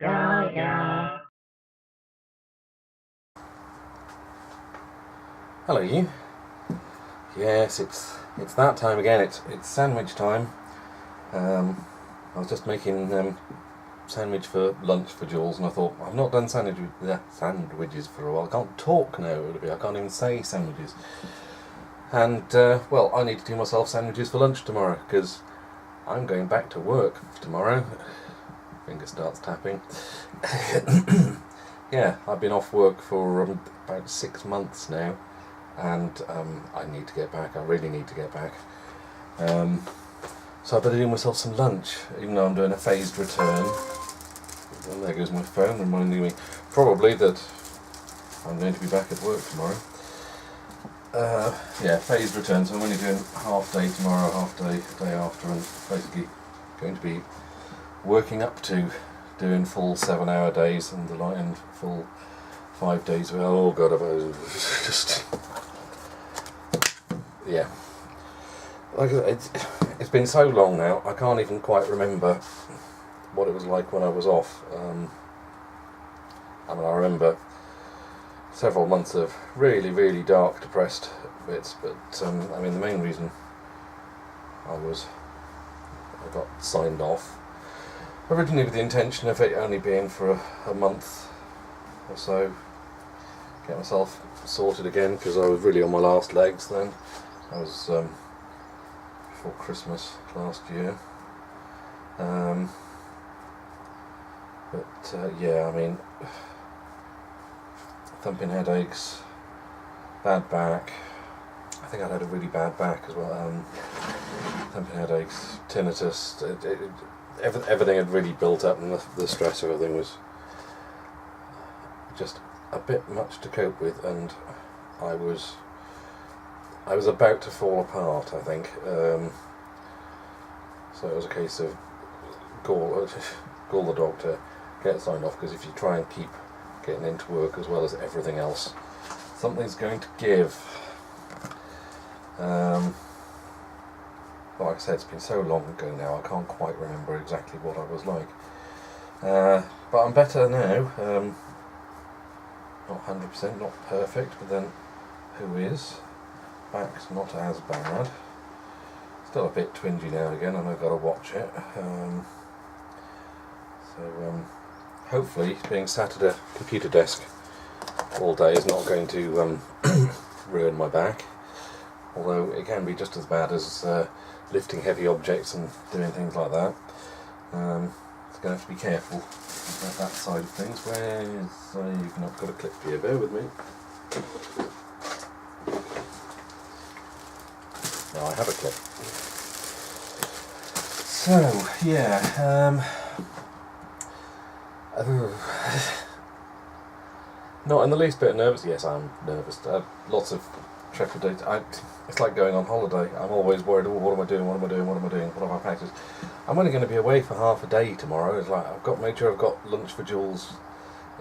Yeah, yeah. Hello, you. Yes, it's that time again. It's sandwich time. I was just making sandwich for lunch for Jules, and I thought I've not done sandwiches for a while. I can't talk now. I can't even say sandwiches. And well, I need to do myself sandwiches for lunch tomorrow because I'm going back to work tomorrow. Finger starts tapping. Yeah, I've been off work for about 6 months now. And I need to get back. I really need to get back. So I better do myself some lunch, even though I'm doing a phased return. And there goes my phone, reminding me probably that I'm going to be back at work tomorrow. Yeah, phased return. So I'm only doing half day tomorrow, half day day after, and basically going to be working up to doing full 7-hour days and the light and full 5 days. Oh God, just. Yeah, like it's been so long now, I can't even quite remember what it was like when I was off. I remember several months of really, really dark, depressed bits, but the main reason I got signed off originally with the intention of it only being for a month or so, get myself sorted again, because I was really on my last legs then. I was before Christmas last year, but yeah, thumping headaches, bad back. I think I'd had a really bad back as well. Thumping headaches, tinnitus. Everything had really built up, and the stress of everything was just a bit much to cope with, and I was about to fall apart, I think. So it was a case of call the doctor, get signed off, because if you try and keep getting into work as well as everything else, something's going to give. Like I said, it's been so long ago now, I can't quite remember exactly what I was like. But I'm better now. Not 100%, not perfect, but then who is? Back's not as bad. Still a bit twingy now and again, and I've got to watch it. Hopefully being sat at a computer desk all day is not going to ruin my back. Although it can be just as bad as lifting heavy objects and doing things like that. It's going to have to be careful about that side of things. You've not got a clip here, bear with me. No, I have a clip. So, yeah, not in the least bit nervous. Yes, I'm nervous. Lots of trepidation. It's like going on holiday. I'm always worried, what am I doing, what have I packed? I'm only going to be away for half a day tomorrow. It's like, I've got to make sure I've got lunch for Jules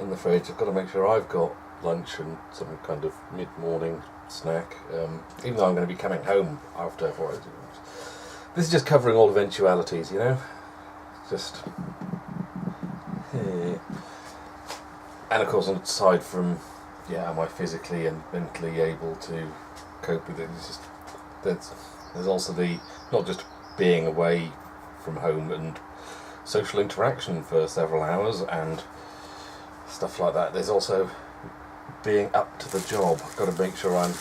in the fridge. I've got to make sure I've got lunch and some kind of mid-morning snack, even though I'm going to be coming home after. This is just covering all eventualities, you know. Just, yeah. And of course, aside from, am I physically and mentally able to cope with it? It's just there's also the not just being away from home and social interaction for several hours and stuff like that. There's also being up to the job. I've got to make sure I'm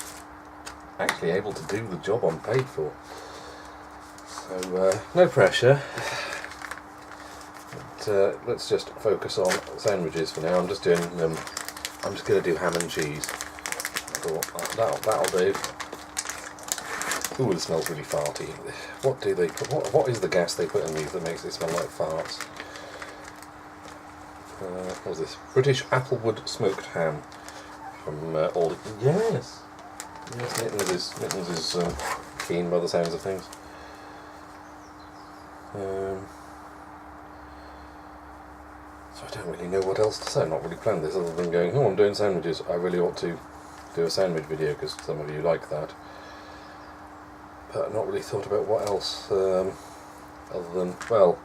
actually able to do the job I'm paid for. So no pressure. But, let's just focus on sandwiches for now. I'm just going to do ham and cheese. That'll do. Ooh, it smells really farty. What do they put? What is the gas they put in these that makes it smell like farts? What's this? British applewood smoked ham from Aldi. Yes, Mittens is keen by the sounds of things. So I don't really know what else to say. I'm not really planned this other than going, I'm doing sandwiches. I really ought to do a sandwich video because some of you like that. But I've not really thought about what else, other than, well,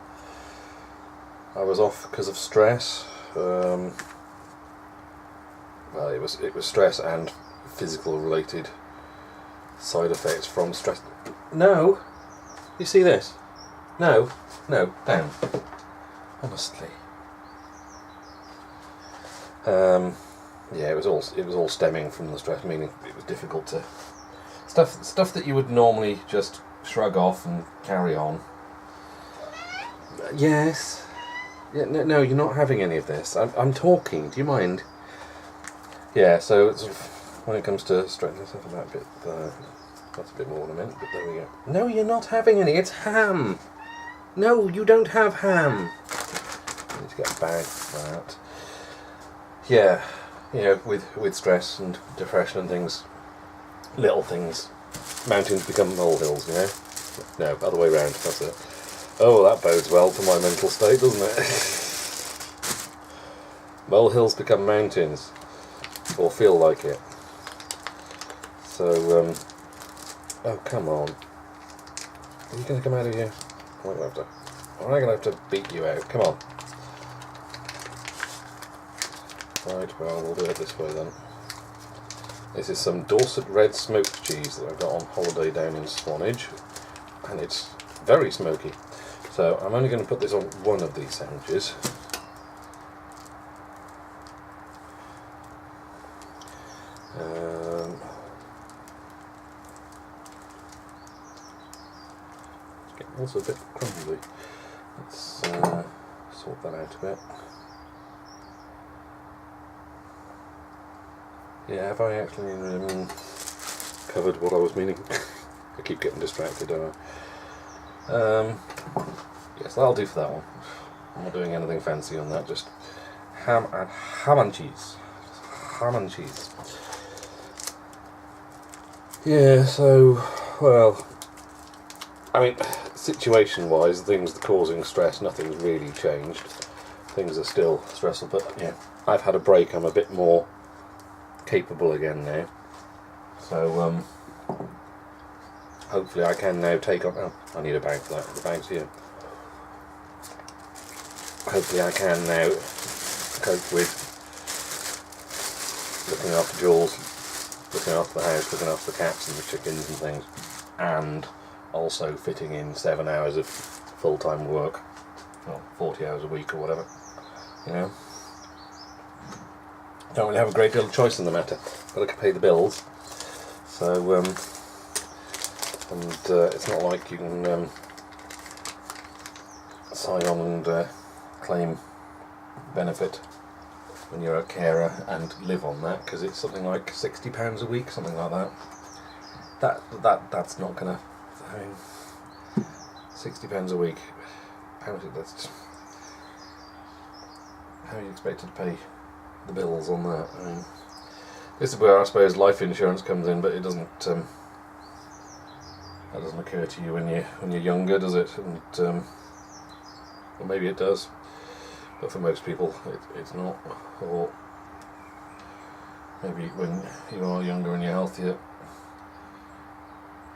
I was off because of stress. Well, it was stress and physical related side effects from stress. No, you see this? No, down. Honestly. Yeah, it was all stemming from the stress. Meaning it was difficult to stuff that you would normally just shrug off and carry on. Yes. Yeah, no, you're not having any of this. I'm talking. Do you mind? Yeah. So it's sort of, when it comes to straightening stuff about a bit, that's a bit more than I meant. But there we go. No, you're not having any. It's ham. No, you don't have ham. I need to get a bag for that. Yeah, you know, with stress and depression and things, little things, mountains become molehills. You know. No, other way round. That's it. Oh, that bodes well for my mental state, doesn't it? Molehills become mountains, or feel like it. So, oh come on, are you going to come out of here? I'm going to have to beat you out. Come on. Right, well, we'll do it this way then. This is some Dorset red smoked cheese that I got on holiday down in Swanage, and it's very smoky. So I'm only going to put this on one of these sandwiches. It's getting also a bit crumbly. Let's sort that out a bit. Yeah, have I actually covered what I was meaning? I keep getting distracted, don't I? Yes, that'll do for that one. I'm not doing anything fancy on that, just ham and cheese. Ham and cheese. Yeah, so, well, I mean, situation-wise, things that are causing stress, nothing's really changed. Things are still stressful, but yeah, I've had a break. I'm a bit more capable again now. So, hopefully I can now take on... Oh, I need a bag for that. The bag's here. Hopefully I can now cope with looking after Jules, looking after the house, looking after the cats and the chickens and things, and also fitting in 7 hours of full-time work, well, 40 hours a week or whatever, you know. Don't really have a great deal of choice in the matter. Got to pay the bills, so it's not like you can sign on and claim benefit when you're a carer and live on that, because it's something like £60 a week, something like that. That's not gonna. I mean, £60 a week. How are you expected to pay the bills on that? I mean, this is where I suppose life insurance comes in, but it doesn't. That doesn't occur to you when you're younger, does it? And or maybe it does, but for most people it's not. Or maybe when you are younger and you're healthier,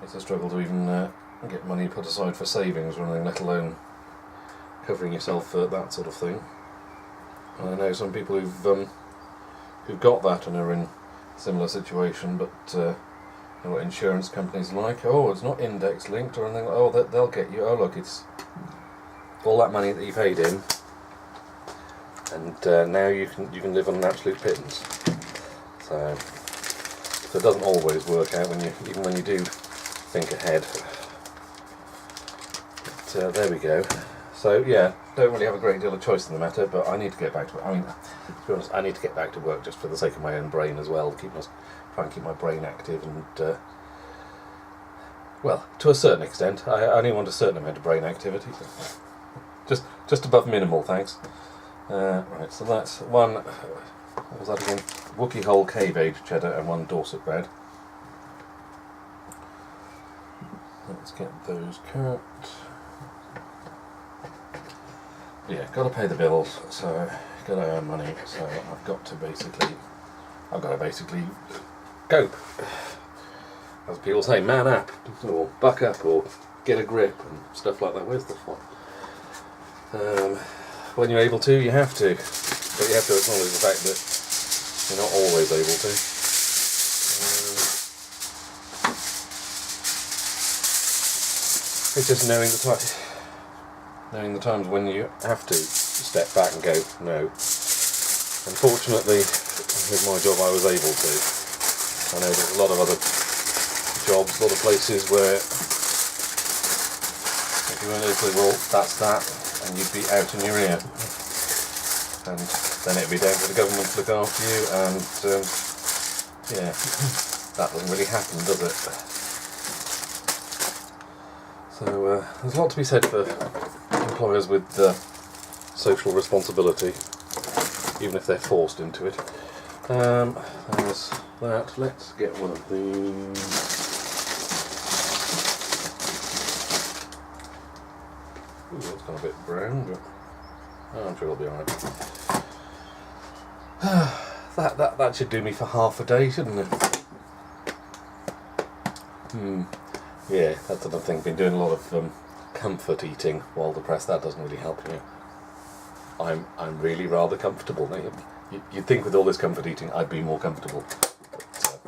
it's a struggle to even get money put aside for savings or anything, let alone covering yourself for that sort of thing. And I know some people who've got that and are in a similar situation, but you know what insurance companies are like. Oh, it's not index linked or anything. Oh, they'll get you. Oh, look, it's all that money that you paid in, and now you can live on an absolute pittance. So it doesn't always work out even when you do think ahead. But there we go. So yeah, don't really have a great deal of choice in the matter, but I need to get back to it. I mean, to be honest, I need to get back to work just for the sake of my own brain as well. Try and keep my brain active, and well, to a certain extent, I only want a certain amount of brain activity. Just above minimal, thanks. Right, so that's one. What was that again? Wookie Hole Cave Aged Cheddar and one Dorset bread. Let's get those cut. Yeah, got to pay the bills, so got to earn money. So I've got to basically cope. As people say, man up, or buck up, or get a grip, and stuff like that. Where's the font? when you're able to, you have to. But you have to acknowledge the fact that you're not always able to. It's just knowing the times when you have to step back and go, no. Unfortunately, with my job I was able to. I know there's a lot of other jobs, a lot of places where if you weren't able to, well, that's that, and you'd be out in your ear. And then it'd be down to the government to look after you, and yeah, that doesn't really happen, does it? So there's a lot to be said for employers with social responsibility, even if they're forced into it. There's that. Let's get one of these. Ooh, that's gone a bit brown, but I'm sure it'll be alright. That should do me for half a day, shouldn't it? Yeah, that's another thing. Been doing a lot of comfort eating while depressed. That doesn't really help you. I'm really rather comfortable now. You'd think with all this comfort eating I'd be more comfortable. But,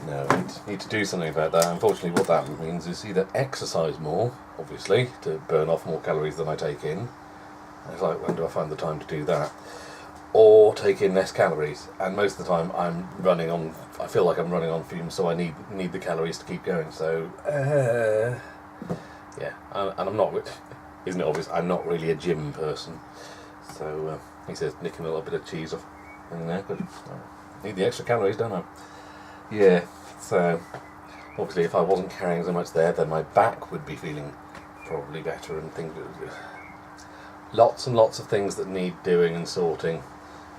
no, I need to do something about that. Unfortunately, what that means is either exercise more, obviously, to burn off more calories than I take in. It's like, when do I find the time to do that? Or take in less calories. And most of the time I feel like I'm running on fumes, so I need the calories to keep going. So, yeah, and I'm not, isn't it obvious, I'm not really a gym person. So he says nicking a little bit of cheese off in there, but I need the extra calories, don't I? Yeah, so obviously if I wasn't carrying so much there, then my back would be feeling probably better, and things. Lots and lots of things that need doing and sorting.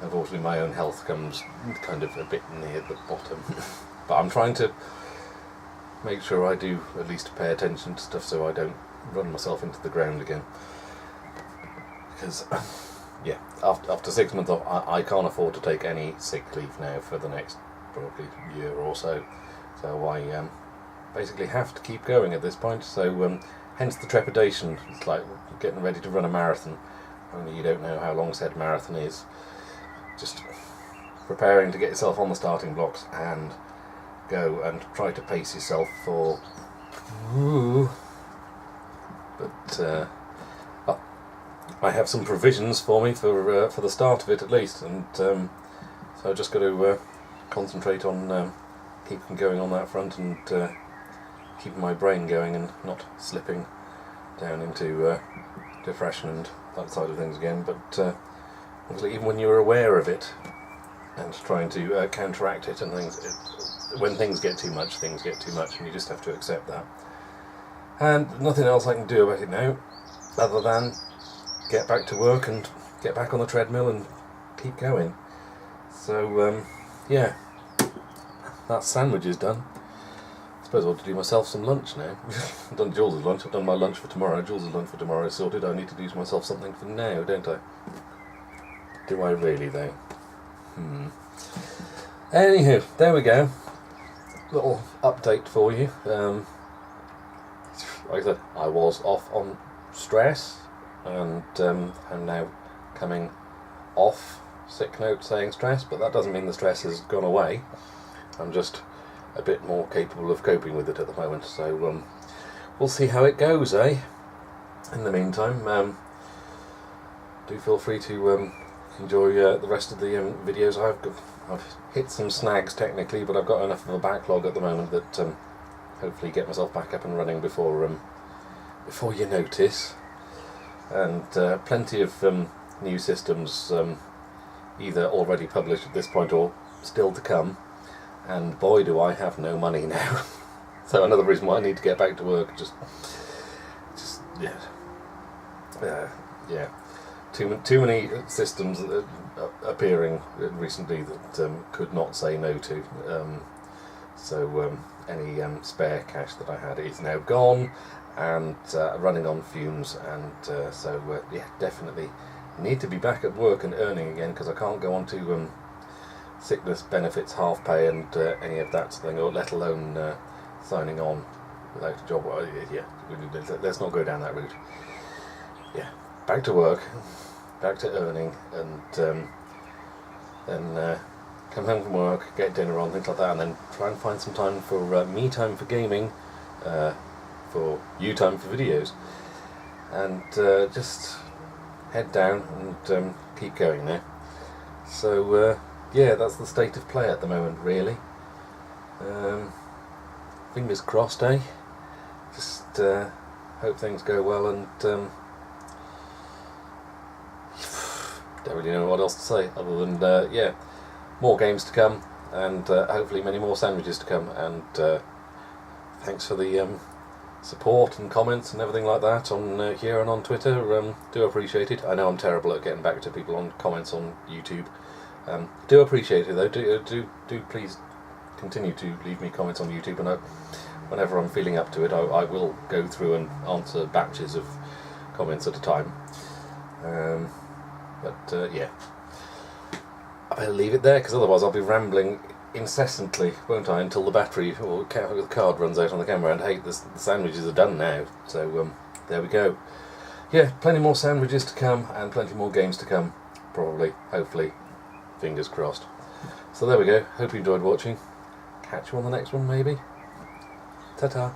Unfortunately, my own health comes kind of a bit near the bottom. But I'm trying to make sure I do at least pay attention to stuff so I don't run myself into the ground again. Because, yeah, after 6 months off, I can't afford to take any sick leave now for the next probably year or so. So I basically have to keep going at this point. So hence the trepidation. It's like getting ready to run a marathon, only you don't know how long said marathon is. Just preparing to get yourself on the starting blocks and go and try to pace yourself for. But I have some provisions for me for the start of it at least, and so I've just got to concentrate on keeping going on that front and keeping my brain going and not slipping down into depression and that side of things again. But obviously, even when you're aware of it and trying to counteract it and things, when things get too much, and you just have to accept that. And nothing else I can do about it now, other than get back to work and get back on the treadmill and keep going. So, yeah, that sandwich is done. I suppose I ought to do myself some lunch now. I've done Jules' lunch, I've done my lunch for tomorrow. Jules' lunch for tomorrow is sorted. I need to do myself something for now, don't I? Do I really, though? Anywho, there we go. Little update for you. Like I said, I was off on stress, and I'm now coming off sick note saying stress, but that doesn't mean the stress has gone away. I'm just a bit more capable of coping with it at the moment, so we'll see how it goes, eh? In the meantime, do feel free to enjoy the rest of the videos. I've hit some snags technically, but I've got enough of a backlog at the moment that hopefully get myself back up and running before you notice. And plenty of new systems either already published at this point or still to come, and boy do I have no money now. So another reason why I need to get back to work. Just yeah, too many systems appearing recently that could not say no to. So any spare cash that I had is now gone, and running on fumes, and so yeah, definitely need to be back at work and earning again, because I can't go on to sickness benefits, half pay, and any of that thing, or let alone signing on without a job. Yeah, let's not go down that route. Yeah, back to work, back to earning, and then come home from work, get dinner on, things like that, and then try and find some time for me time for gaming, for you time for videos, and just head down and keep going there. So yeah, that's the state of play at the moment, really. Fingers crossed, eh? Just hope things go well, and don't really know what else to say other than yeah, more games to come, and hopefully many more sandwiches to come, and thanks for the support and comments and everything like that on here and on Twitter. Do appreciate it. I know I'm terrible at getting back to people on comments on YouTube. Do appreciate it though. Do please continue to leave me comments on YouTube, and whenever I'm feeling up to it, I will go through and answer batches of comments at a time. But yeah, I better leave it there, because otherwise I'll be rambling incessantly, won't I, until the battery or the card runs out on the camera. And hey, the sandwiches are done now, so there we go. Yeah, plenty more sandwiches to come, and plenty more games to come, probably, hopefully, fingers crossed. So there we go. Hope you enjoyed watching. Catch you on the next one, maybe. Ta-ta.